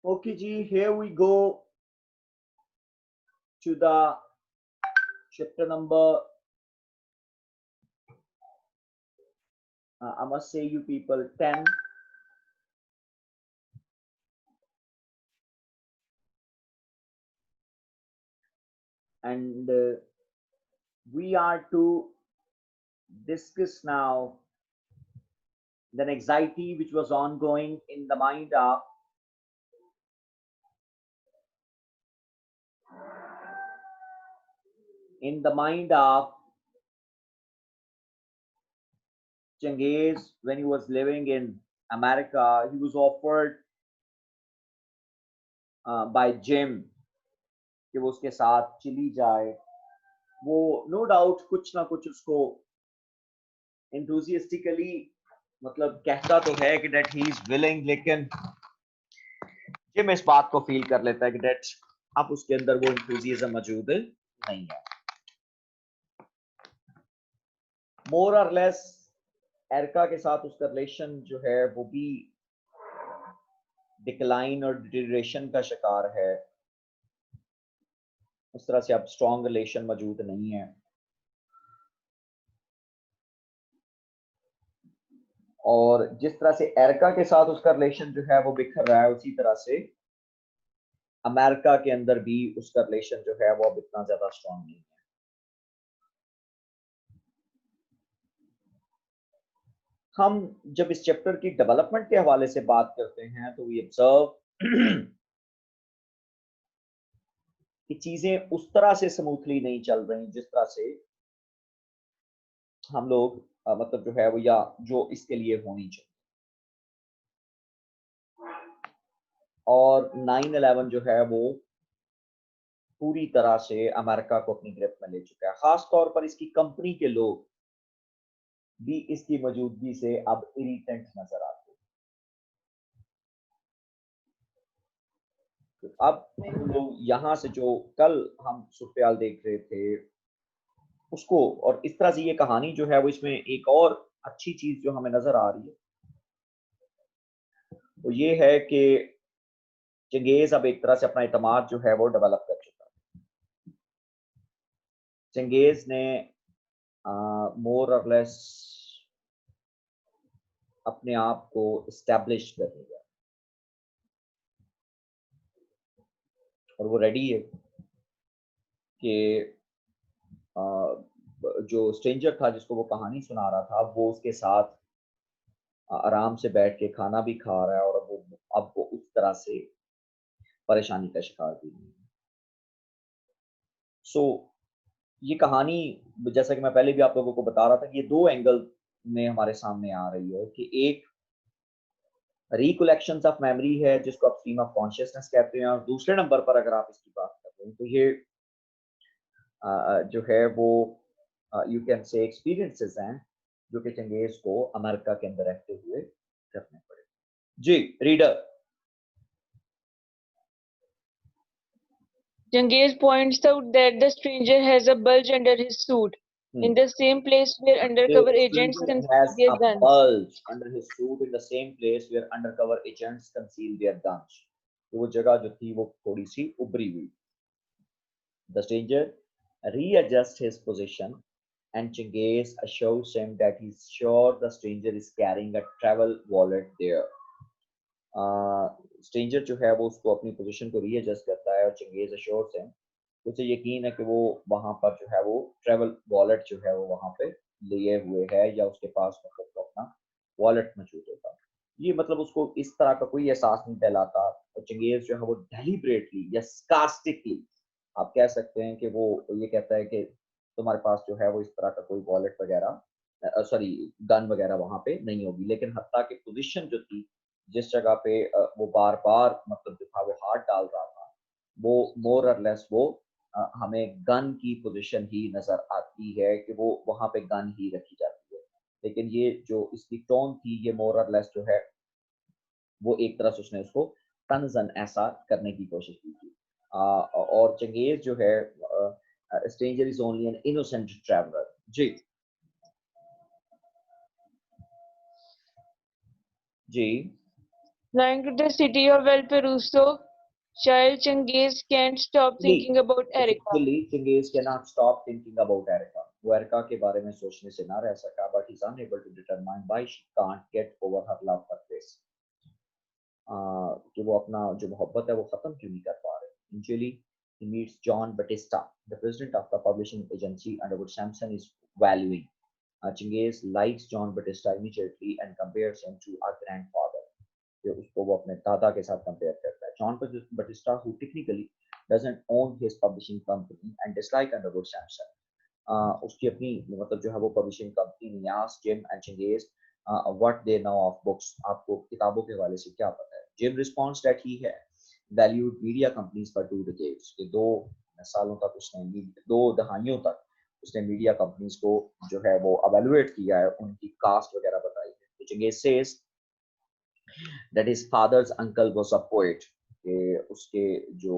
Okay, Ji, here we go to the chapter number, I must say you people, 10. And we are to discuss now the anxiety which was ongoing in the mind of Chengiz when he was living in America. He was offered by Jim कि वो उसके साथ चली जाए. वो no doubt कुछ ना कुछ उसको enthusiastically मतलब कहता तो है कि that he is willing, लेकिन जिम इस बात को फील कर लेता है कि that अब उसके अंदर वो enthusiasm मौजूद नहीं है. मोर और लेस एरिका के साथ उसका रिलेशन जो है वो भी डिक्लाइन और डिटेरियोरेशन का शिकार है. उस तरह से अब स्ट्रॉन्ग रिलेशन मौजूद नहीं है. और जिस तरह से एरिका के साथ उसका रिलेशन जो है वो बिखर रहा है, उसी तरह से अमेरिका के अंदर भी उसका रिलेशन जो है वो अब इतना ज्यादा स्ट्रॉन्ग नहीं है. हम जब इस चैप्टर की डेवलपमेंट के हवाले से बात करते हैं तो वी ऑब्जर्व कि चीजें उस तरह से स्मूथली नहीं चल रही जिस तरह से हम लोग मतलब जो है वो या जो इसके लिए होनी चाहिए. और 9/11 जो है वो पूरी तरह से अमेरिका को अपनी ग्रिप में ले चुका है. खास तौर पर इसकी कंपनी के लोग भी इसकी मौजूदगी से अब इरिटेंट नजर आते हैं. तो अब हम लोग यहाँ से जो कल हम सूरत देख रहे थे उसको, और इस तरह से ये कहानी जो है वो इसमें एक और अच्छी चीज जो हमें नजर आ रही है वो ये है कि चंगेज अब एक तरह से अपना एतमाद जो है वो डेवलप कर चुका है. चंगेज ने मोर और लेस अपने आप को इस्टेब्लिश कर लिया और वो रेडी है कि जो स्ट्रेंजर था जिसको वो कहानी सुना रहा था वो उसके साथ आराम से बैठ के खाना भी खा रहा है और अब वो उस तरह से परेशानी का शिकार भी नहीं है. सो ये कहानी, जैसा कि मैं पहले भी आप लोगों को बता रहा था कि ये दो एंगल में हमारे सामने आ रही है कि एक रिकलेक्शंस ऑफ मेमोरी है जिसको आप स्ट्रीम ऑफ कॉन्शियसनेस कहते हैं, और दूसरे नंबर पर अगर आप इसकी बात करते हैं तो ये जो है वो यू कैन से एक्सपीरियंसेस हैं जो कि चंगेज को अमेरिका के अंदर रहते हुए करने पड़े. जी reader. Changiz points out that the stranger has a bulge under his suit, in the same place where undercover The agents stranger conceal has their a guns. bulge under his suit in the same place where undercover agents conceal their guns. तो वो जगह जो थी वो थोड़ी सी उभरी हुई. The stranger readjusts his position and Chinggis assures him that he's sure the stranger is carrying a travel wallet there. Stranger जो है वो उसको अपनी पोजीशन को रीएडजस्ट करता है और चंगेज अश्योर्स हिम, उसे यकीन है कि वो वहां पर जो है वो ट्रैवल वॉलेट जो है वो वहां पे लिए हुए है या उसके पास मतलब तो अपना वॉलेट मौजूद होगा. ये मतलब उसको इस तरह का कोई एहसास नहीं दिलाता. और चंगेज जो है वो डेलिबरेटली या स्कास्टिकली आप कह सकते हैं कि वो ये कहता है कि तुम्हारे पास जो है वो इस तरह का कोई वॉलेट वगैरह सॉरी गन वगैरह वहां पे नहीं होगी. लेकिन हत्ता की पोजीशन जो थी जिस जगह पे वो बार बार मतलब जो था वो हाथ डाल रहा था वो मोर और लेस वो हमें गन की पोजीशन ही नजर आती है कि वो वहां पे गन ही रखी जाती है. लेकिन ये जो इसकी टोन थी ये मोर और लेस जो है वो एक तरह से उसने उसको तंजन ऐसा करने की कोशिश की थी. और चंगेज जो है stranger is only an innocent traveller. जी जी Flying to the city of Valparaiso, child Changiz can't stop thinking about Erica. Chili, Chinggis cannot stop thinking about Erica. वो एरिका के बारे में सोचने से ना रह सका, but he's unable to determine why she can't get over her love for Chris. कि वो अपना जो मोहब्बत है वो खत्म क्यों नहीं कर पा रहे. In Chile, he meets John Batista, the president of the publishing agency under which Samson is valuing. Chinggis likes John Batista immediately and compares him to our grandfather. कि उसको वो अपने दादा के साथ कंपेयर करता है. John Batista, who technically doesn't own his publishing company and dislike Underwood Sampson. उसकी अपनी मतलब जो है वो पब्लिशिंग कंपनी ने asked Jim and Chinggis what they know of books. आपको किताबों के हवाले से क्या पता है? Jim responds that he had valued media companies for 2 decades. कि 2 सालों तक उसने 2 दहाइयों तक उसने मीडिया कंपनीज को जो है वो evaluate किया है, उनकी कास्ट वगैरह बताई है. तो Chinggis says that his father's uncle was a poet. कि उसके जो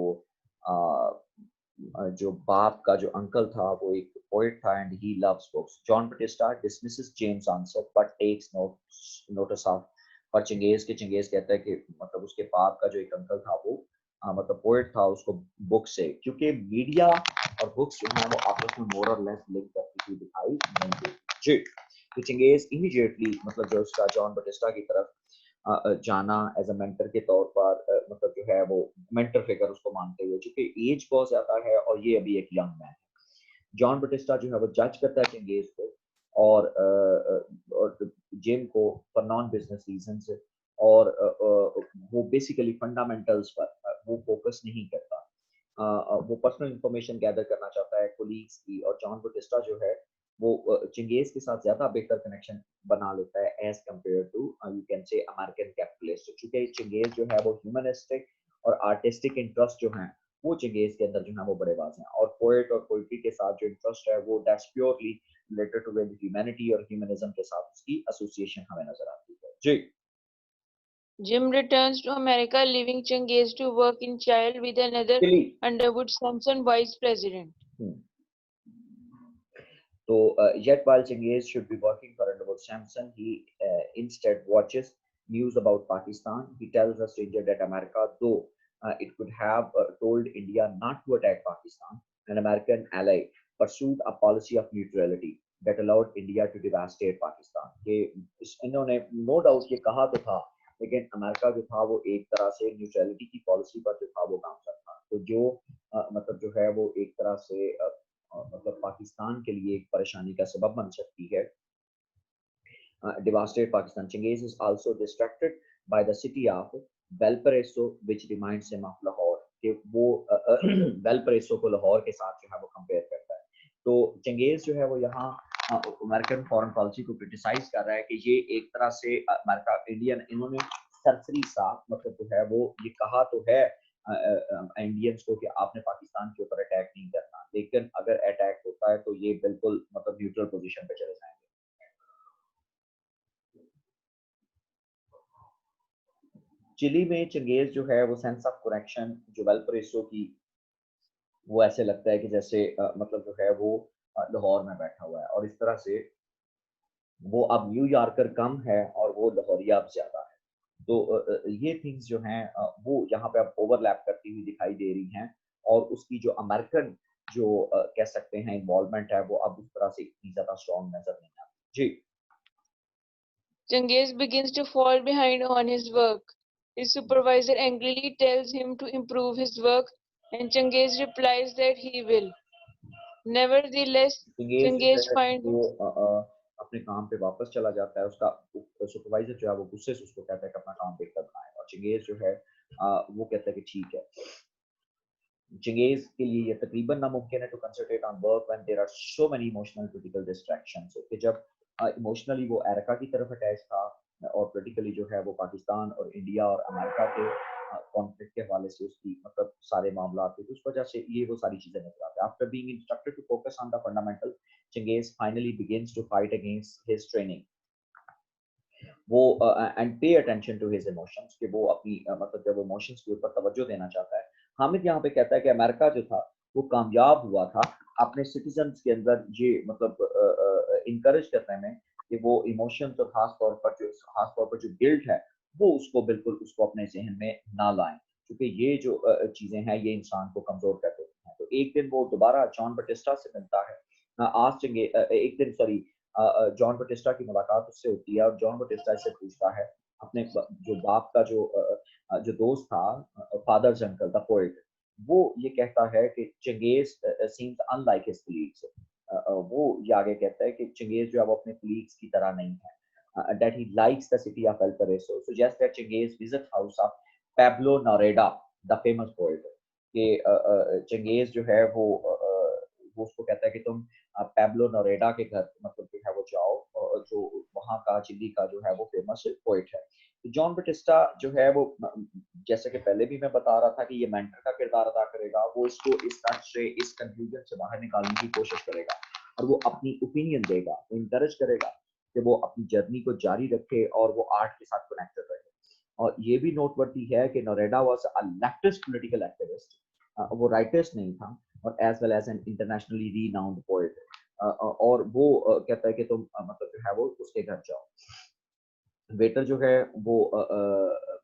बाप का जो अंकल था वो एक पोएट था and he loves books. John Batista dismisses James' answer but takes notice of पर Chinggis कहता है कि मतलब उसके बाप का जो एक अंकल था वो मतलब पोएट था, उसको बुक से क्योंकि मीडिया और बुक्स जो है वो आपस में मोर और लेस लिंक करती हुई दिखाई नहीं देती. जी, तो Chinggis इमीडिएटली मतलब जो उसका जॉन बटिस्टा की तरफ जाना एज अ मेंटर के तौर पर मतलब जो है वो मेंटर फिगर उसको मानते हुए, क्योंकि एज बहुत ज्यादा है और ये अभी एक यंग मैन है. जॉन बटिस्टा जो है वो जज करता है चंगेज को और जिम को फॉर नॉन बिजनेस रीजंस और वो बेसिकली फंडामेंटल्स पर वो फोकस नहीं करता. वो पर्सनल इंफॉर्मेशन गैदर करना चाहता है कोलीग्स की, और जॉन बटिस्टा जो है वो चिंगेज के साथ ज्यादा बेहतर कनेक्शन बना लेता है as compare to you can say American capitalist. चूंकि चिंगेज जो है वो ह्यूमनिस्टिक और आर्टिस्टिक इंटरेस्ट जो है वो चिंगेज के अंदर जो है वो बड़े बाज हैं, और पोएट और पोइट्री के साथ जो इंटरेस्ट है वो that's purely related to with humanity और ह्यूमनिज्म के साथ उसकी एसोसिएशन हमें नजर आती है. जी. Jim returns to America, leaving Changiz to work in child with another Underwood Sampson vice president. So, yet while Chinggis should be working for Underwood Sampson, he instead watches news about Pakistan. He tells a stranger that America, though it could have told India not to attack Pakistan, an American ally pursued a policy of neutrality that allowed India to devastate Pakistan. कि इन्होंने no doubt ये कहा तो था, लेकिन America जो था वो एक तरह से न्यूट्रलिटी की पॉलिसी पर जो था वो काम करता था. तो जो मतलब जो है वो एक तरह से मतलब पाकिस्तान के लिए एक परेशानी का सबब बन सकती है. devastate Pakistan. Chinggis is also distracted by the city of Valparaiso, which reminds him of Lahore. कि वो वेलपरेसो को लाहौर के साथ जो है वो कंपेयर करता है. तो Chinggis जो है वो यहाँ अमेरिकन फॉरेन पॉलिसी को क्रिटिसाइज कर रहा है कि ये एक तरह से अमेरिका इंडियन इन्होंने सरसरी सा मतलब जो है वो ये कहा तो है इंडियंस को कि आपने पाकिस्तान के ऊपर अटैक नहीं करना, लेकिन अगर अटैक होता है तो ये बिल्कुल मतलब न्यूट्रल पोजीशन पे चले जाएंगे. चिली में Chinggis जो है वो सेंस ऑफ कनेक्शन जो वेलपरेसो की वो ऐसे लगता है कि जैसे मतलब जो है वो लाहौर में बैठा हुआ है, और इस तरह से वो अब न्यूयॉर्कर कम है और वो लाहौरिया अब ज्यादा है. तो ये थिंग्स जो हैं वो यहाँ पे अब ओवरलैप करती हुई दिखाई दे रही हैं, और उसकी जो अमेरिकन जो कह सकते हैं इन्वॉल्वमेंट है वो अब उस तरह से इतनी ज्यादा स्ट्रॉन्ग नजर नहीं आती. जी. Changiz begins to fall behind on his work. His supervisor angrily tells him to improve his work, and Changiz replies that he will. Nevertheless, Changiz finds वो अपने काम पे वापस चला जाता है. उसका सुपरवाइजर जो है वो गुस्से से उसको कहता है कि अपना काम बेहतर बनाए, और Chinggis जो है वो कहता है कि ठीक है. Chinggis के लिए ये तकरीबन नामुमकिन है to concentrate on work when there are so many emotional critical distractions. कि जब इमोशनली वो अमेरिका की तरफ अटैच था और पोलिटिकली जो है वो पाकिस्तान और इंडिया और अमेरिका के कॉन्फ्लिक्ट के हवाले से उसकी मतलब सारे मामला थे, तो उस वजह से ये वो सारी चीजें नजर आती है. After being instructed to focus on the fundamental, Chinggis finally begins to fight against his training. वो end pay attention to his emotions कि वो अपनी मतलब जब इमोशंस के ऊपर तवज्जो देना चाहता है. हामिद यहाँ पे कहता है कि अमेरिका जो था वो कामयाब हुआ था अपने सिटीजन्स के अंदर ये मतलब इनकरेज करने में कि वो इमोशंस और खास तौर पर जो गिल्ट है वो उसको बिल्कुल उसको अपने ज़हन में ना लाएँ, क्योंकि ये जो चीज़ें हैं ये इंसान को कमज़ोर कर देती हैं। तो एक दिन वो दोबारा जॉन बटिस्टा से मिलता है। एक दिन सॉरी जॉन बटिस्टा की मुलाकात उससे होती है और जॉन बटिस्टा इससे पूछता है अपने जो बाप का जो दोस्त था फादर्स अंकल द पोएट, वो ये कहता है कि Changez seems unlike his colleagues. वो ये आगे कहता है कि चंगेज़ जो है वो अपने कलीग्स की तरह नहीं है। That he likes the city of Valparaiso. Suggests that Chingay visit house of Pablo Nareda, the famous poet. कि चंगेज जो है वो उसको कहता है कि तुम पैब्लो नोरेडा के घर मतलब जो है वो जाओ और जो वहाँ का चिली का जो है वो फेमस पोइट है। तो जॉन बटिस्टा जो है वो जैसे कि पहले भी मैं बता रहा था कि ये मेंटर का किरदार अदा करेगा, वो इसको इस तरह से इस कंफ्यूजन से बाहर निकालने की कोशिश करेगा और वो अपनी ओपिनियन देगा, इनकरेज करेगा कि वो अपनी जर्नी को जारी रखे और वो आर्ट के साथ कनेक्टेड रहे। और ये भी नोटवर्दी है कि Neruda was a leftist political activist. वो राइटिस्ट नहीं था और as well as an internationally renowned poet. और वो कहता है कि तुम मतलब जो है वो उसके घर जाओ। वेटर जो है वो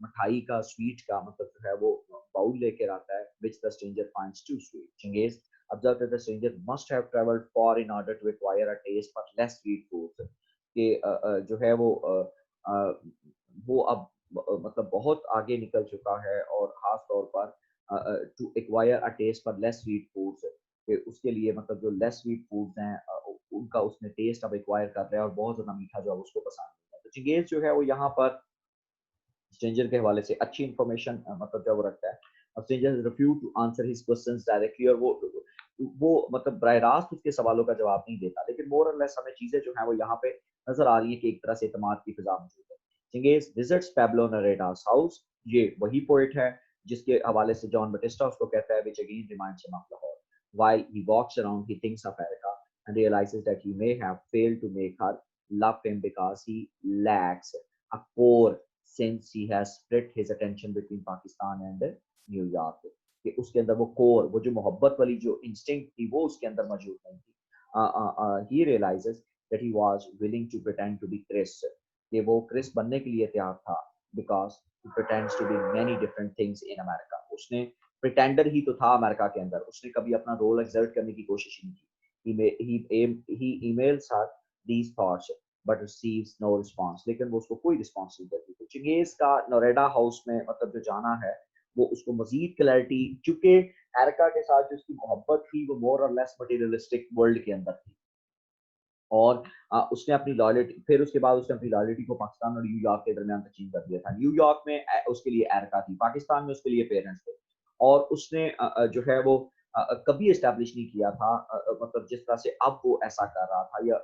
मिठाई का स्वीट का मतलब जो है वो बाउल लेकर आता है which the stranger finds too sweet. Chingay observed that the stranger must have traveled far in order to acquire a taste for less sweet foods. कि जो है वो अब मतलब बहुत आगे निकल चुका है और खास तौर पर to acquire a taste for less sweet foods कि उसके लिए मतलब जो लेस स्वीट फूड्स हैं उनका उसने टेस्ट अब एक्वायर कर रहा है और बहुत ज़्यादा मीठा जो है उसको पसंद नहीं है। तो चिंगेज़ जो है वो यहाँ पर स्ट्रेंजर के हवाले से अच्छी इन्फॉर्मेशन मतलब जो वो रखता है और stranger refuse to answer his questions directly और वो मतलब बराह रास्त उसके सवालों का जवाब नहीं देता, लेकिन मोर और लेस हमें चीजें जो है वो यहाँ पे नजर आ रही है कि एक तरह से इतमाद की फिजा मौजूद है। चिंगेज विजिट्स पैब्लो नरेडास हाउस, ये वही पोइट है जिसके हवाले से जॉन बटिस्टा उसको कहता है which again reminds him of Lahore. While he walks around, he thinks of Erica and realizes that he may have failed to make her love him because he lacks a core since he has split his attention between Pakistan and New York कि उसके अंदर वो core वो जो मोहब्बत वाली जो instinct थी वो उसके अंदर मौजूद नहीं थी। he realizes that he was willing to pretend to be Chris कि वो क्रिस बनने के लिए तैयार था because he pretends to be many different things in America। उसने प्रिटेंडर ही तो था अमेरिका के अंदर, उसने कभी अपना रोल एक्सर्ट करने की कोशिश नहीं की। he emails her these thoughts but receives no response, लेकिन वो उसको कोई रिस्पॉन्स नहीं देती। तो चिंगेज का नोरेडा हाउस में मतलब जो जाना है वो उसको मजीद क्लैरिटी, चूंकि एरिका के साथ जो उसकी मोहब्बत थी वो मोर और लेस मटेरियलिस्टिक वर्ल्ड के अंदर थी और उसने अपनी लॉयल्टी फिर उसके बाद उसने अपनी लॉयल्टी को पाकिस्तान और न्यूयॉर्क के दरमियान तकसीम कर दिया था। न्यूयॉर्क में उसके लिए एरिका थी, पाकिस्तान में उसके लिए पेरेंट्स थे और उसने जो है वो कभी एस्टेब्लिश नहीं किया था मतलब जिस तरह से अब वो ऐसा कर रहा था या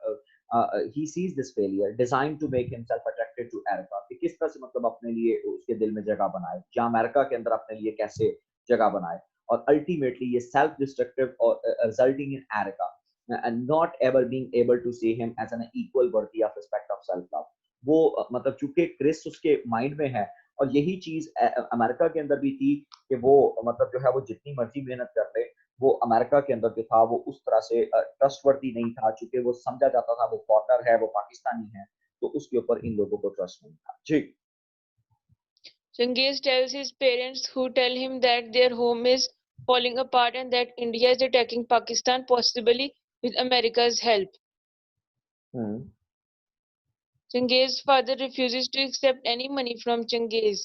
he sees this failure designed to make himself attracted to Erica कि किस तरह से मतलब अपने लिए उसके दिल में जगह बनाए या अमेरिका के अंदर अपने लिए कैसे जगह बनाए और अल्टीमेटली ये सेल्फ डिस्ट्रक्टिव और resulting in Erica and not ever being able to see him as an equal worthy of respect of self love। वो मतलब चूंकि क्रिस उसके माइंड में है और यही चीज अमेरिका के अंदर भी थी कि वो मतलब जो है वो जितनी मर्जी मेहनत कर ले वो अमेरिका के अंदर जो था वो उस तरह से ट्रस्टवर्दी नहीं था, चूंकि वो समझा जाता था वो पॉटर है वो पाकिस्तानी है तो उसके ऊपर इन लोगों को ट्रस्ट नहीं था जी। Changiz tells his parents, who tell him that their home is falling apart and that India is attacking Pakistan, possibly with America's help. Hmm Changiz's father refuses to accept any money from Changiz,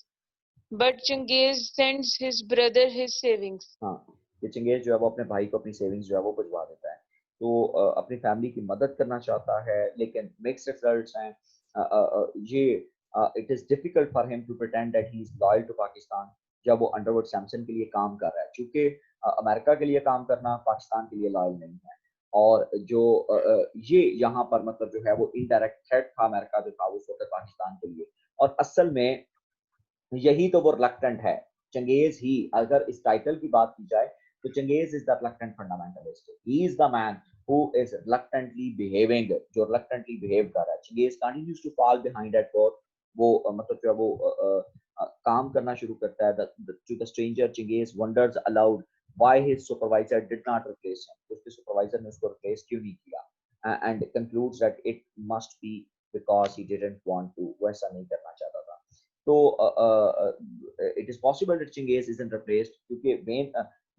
but Changiz sends his brother his savings. हाँ, ये Genghis जो है वो अपने भाई को अपनी savings जो है वो भिजवा देता है तो अपनी फैमिली की मदद करना चाहता है लेकिन मिक्स्ड रिजल्ट्स हैं। ये it is difficult for him to pretend that he is loyal to Pakistan जब वो अंडरवुड सैमसन के लिए काम कर रहा है, क्योंकि अमेरिका के लिए काम करना पाकिस्तान के लिए लॉयल नहीं है और जो ये यहाँ पर मतलब जो है वो इनडायरेक्ट थ्रेट था अमेरिका जो था उस वक्त पाकिस्तान के लिए और असल में यही तो वो रिलक्टेंट है। चंगेज ही अगर इस टाइटल की बात की जाए तो Changez is the reluctant fundamentalist, he is the man who is reluctantly behaving, जो रिलक्टेंटली बिहेव कर रहा है। Changez continues to fall behind at work, वो मतलब जो है वो काम करना शुरू करता है। To the stranger Changez wonders aloud why his supervisor did not replace him, उसके सुपरवाइजर ने उसको रिप्लेस क्यों नहीं किया and concludes that it must be because he didn't want to, वैसा नहीं करना चाहता था। तो it is possible that Chingiz isn't replaced क्योंकि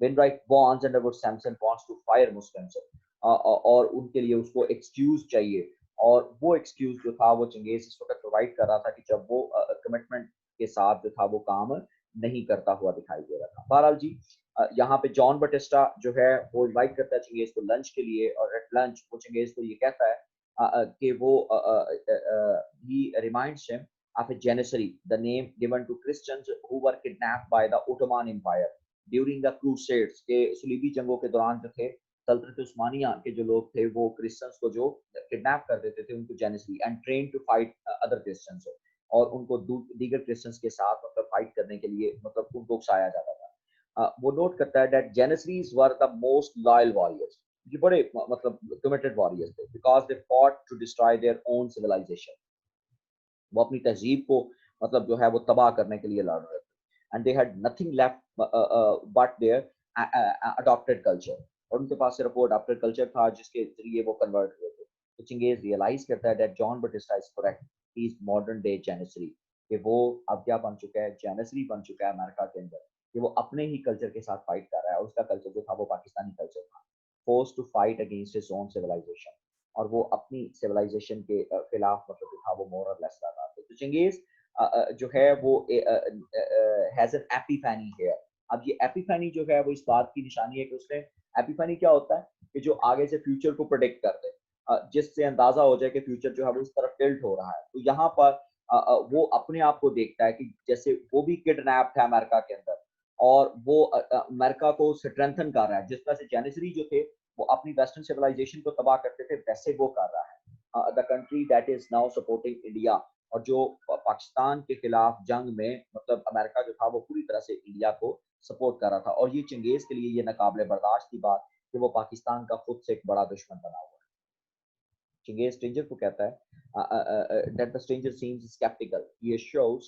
Wainwright bonds and Edward Sampson wants to fire Muslims और उनके लिए उसको एक्सक्यूज चाहिए और वो एक्सक्यूज जो था वो चंगेज इस वक्त प्रोवाइड कर रहा था कि जब वो कमिटमेंट के साथ जो था वो काम नहीं करता हुआ दिखाई दे रहा था। बहरहाल जी यहाँ पे जॉन बटिस्टा जो है वो इनवाइट करता है चंगेज को लंच के लिए और एट लंच वो चंगेज को ये कहता है कि वो he reminds him of a janissary, the name given to Christians who were kidnapped by the Ottoman Empire during the Crusades। के सलीबी जंगों के दौरान जो थे सल्तनत उस्मानिया के जो लोग थे वो क्रिश्चियंस को जो किडनैप कर देते थे उनको janissary and train to fight other Christians और उनको दीगर क्रिश्चियंस के साथ मतलब फाइट करने के लिए मतलब उनको उकसाया जाता था। वो नोट करता है that janissaries were the most loyal warriors, ये बड़े मतलब कमिटेड वॉरियर्स थे because they fought to destroy their own civilisation. वो अपनी तहजीब को मतलब जो है वो तबाह करने के लिए लड़ रहे थे and they had nothing left but their adopted culture और उनके पास सिर्फ वो अडॉप्टेड कल्चर था जिसके जरिए वो कन्वर्ट हुए थे। तो चिंगेज रियलाइज करता है that John Batista is correct, he is modern day janissary, कि वो अब क्या बन चुका है, जेनिसरी बन चुका है अमेरिका के अंदर, कि वो अपने ही कल्चर के साथ फाइट कर रहा है। उसका कल्चर जो था वो पाकिस्तानी कल्चर था, force to fight against his own civilization और वो अपनी सिविलाइजेशन के खिलाफ मतलब जो था वो मोर और लेस लड़ रहा था। तो चिंगेज जो है वो हैज एन एपिफैनी है। अब ये एपिफैनी जो है वो इस बात की निशानी है कि उसने एपिफैनी क्या होता है कि जो आगे से फ्यूचर को प्रेडिक्ट कर दे, जिससे अंदाजा हो जाए कि फ्यूचर जो है वो इस तरफ टिल्ट हो रहा है। तो यहाँ पर वो अपने आप को देखता है कि जैसे वो भी किडनैप है अमेरिका के अंदर और वो अमेरिका को स्ट्रेंथन कर रहा है, जिस तरह से जेनिसरी जो थे वो अपनी वेस्टर्न सिविलाइजेशन को तबाह करते थे वैसे वो कर रहा है। The country that is now supporting India, और जो पाकिस्तान के खिलाफ जंग में मतलब अमेरिका जो था वो पूरी तरह से इंडिया को सपोर्ट कर रहा था और ये चंगेज के लिए ये नाकाबिले बर्दाश्त की बात कि वो पाकिस्तान का खुद से एक बड़ा दुश्मन बना हुआ है। चंगेज स्ट्रेंजर को कहता है that the stranger seems skeptical. He assures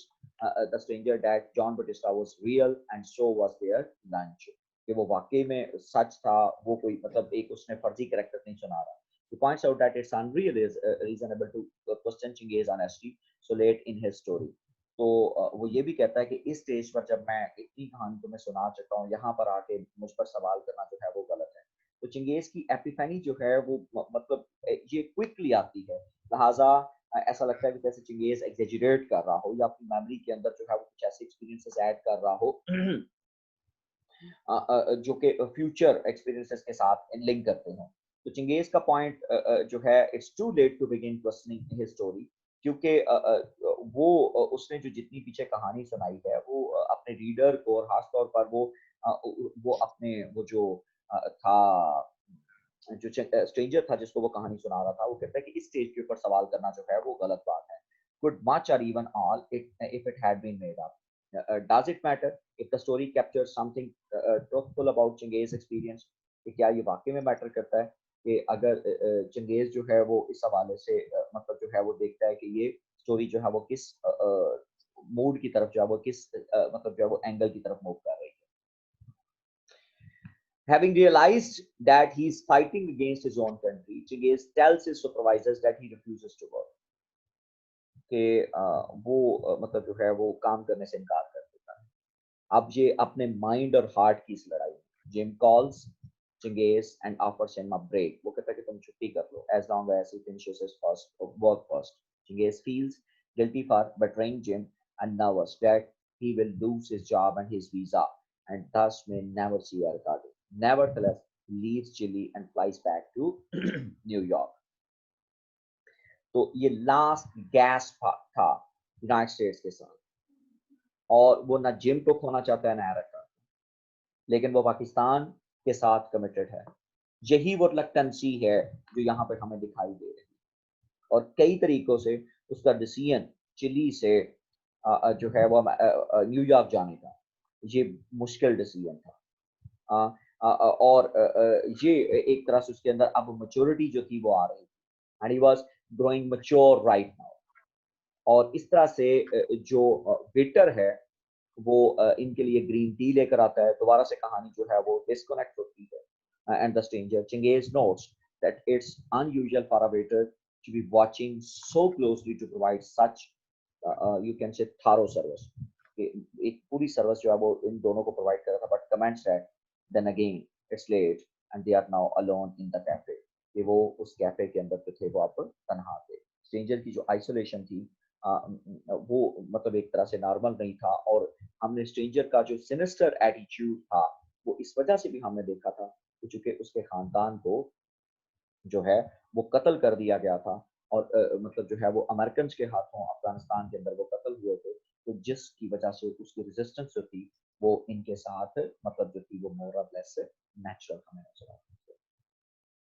the stranger that John Bautista was real and so was their lunch. कि वो वाकई में सच था, वो कोई मतलब एक उसने फर्जी कैरेक्टर नहीं सुना रहा। He points out that it's unreal is reasonable to question Chingiz honesty so late in his story. तो वो ये भी कहता है कि इस स्टेज पर जब मैं इतनी कहानी तो मैं सुना चुका हूँ, यहाँ पर आके मुझ पर सवाल करना जो है वो गलत है। तो चिंगेज की एपिफैनी जो है वो मतलब ये क्विकली आती है, लिहाजा ऐसा लगता है कि जैसे चिंगेज एग्जेजरेट कर रहा हो या अपनी मेमोरी के अंदर जो है वो कुछ ऐसे एक्सपीरियंसेस ऐड कर रहा हो जो कि फ्यूचर एक्सपीरियंसेस के साथ लिंक करते हैं। तो चिंगेज का पॉइंट जो है it's too late to begin questioning his story, क्योंकि वो उसने जो जितनी पीछे कहानी सुनाई है वो अपने रीडर को और खासतौर पर वो अपने वो जो था जो स्ट्रेंजर था जिसको वो कहानी सुना रहा था, वो कहता है कि इस स्टेज के ऊपर सवाल करना जो है वो गलत बात है। Could much or even all it if it had been made up? Does it matter if the story captures something truthful about Chingay's experience? कि क्या ये वाकई में मैटर करता है कि अगर चंगेज जो है वो इस हवाले से मतलब जो है वो देखता है कि ये स्टोरी जो है वो किस मूड की तरफ जो है वो किस मतलब जो है वो एंगल की तरफ मूव कर रही है। Having realized that he is fighting against his own country, Chingiz tells his supervisors that he refuses to work. कि वो मतलब जो है वो काम करने से इनकार कर देता है। अब ये अपने माइंड और हार्ट की इस लड़ाई में Jim calls Chingiz and offers him a break. वो कहता है कि तुम छुट्टी कर लो as long as he finishes his first work first. Chingiz feels guilty for betraying Jim and nervous that he will lose his job and his visa and thus may never see Ricardo. Nevertheless, he leaves Chile and flies back to New York. तो ये last guess था United states के साथ और वो ना gym को खोना चाहता है ना अमेरिका, लेकिन वो पाकिस्तान के साथ कमिटेड है। यही वो रिलक्टेंसी है जो यहाँ पे हमें दिखाई दे रही है और कई तरीकों से उसका डिसीजन चिली से जो है वो न्यूयॉर्क जाने का ये मुश्किल डिसीजन था। और ये एक तरह से उसके अंदर अब मैच्योरिटी जो थी वो आ रही थी and he was growing mature right now. और इस तरह से जो वेटर है वो इनके लिए ग्रीन टी लेकर आता है। दोबारा से कहानी जो है वो डिस्कनेक्ट होती है and the stranger Chingiz notes that it's unusual for a waiter to be watching so closely to provide such you can से थारो सर्विस, एक पूरी सर्विस जो है वो इन दोनों को प्रोवाइड कर रहा था, but comment said then again it's late and they are now alone in the cafe, कि वो उस कैफे के अंदर जो थे वो अब तन्हा थे। स्ट्रेंजर की जो आइसोलेशन थी वो मतलब एक तरह से नॉर्मल नहीं था, और हमने स्ट्रेंजर का जो सिनिस्टर एटीट्यूड था वो इस वजह से भी हमने देखा था कि चूंकि उसके खानदान को जो है वो कत्ल कर दिया गया था, और मतलब जो है वो अमेरिकन के हाथों अफगानिस्तान के अंदर वो कत्ल हुए थे, तो जिसकी वजह से उसकी रेजिस्टेंस जो थी वो इनके साथ मतलब जो थी वो मोर और लेस नेचुरल हमें नजर आती है।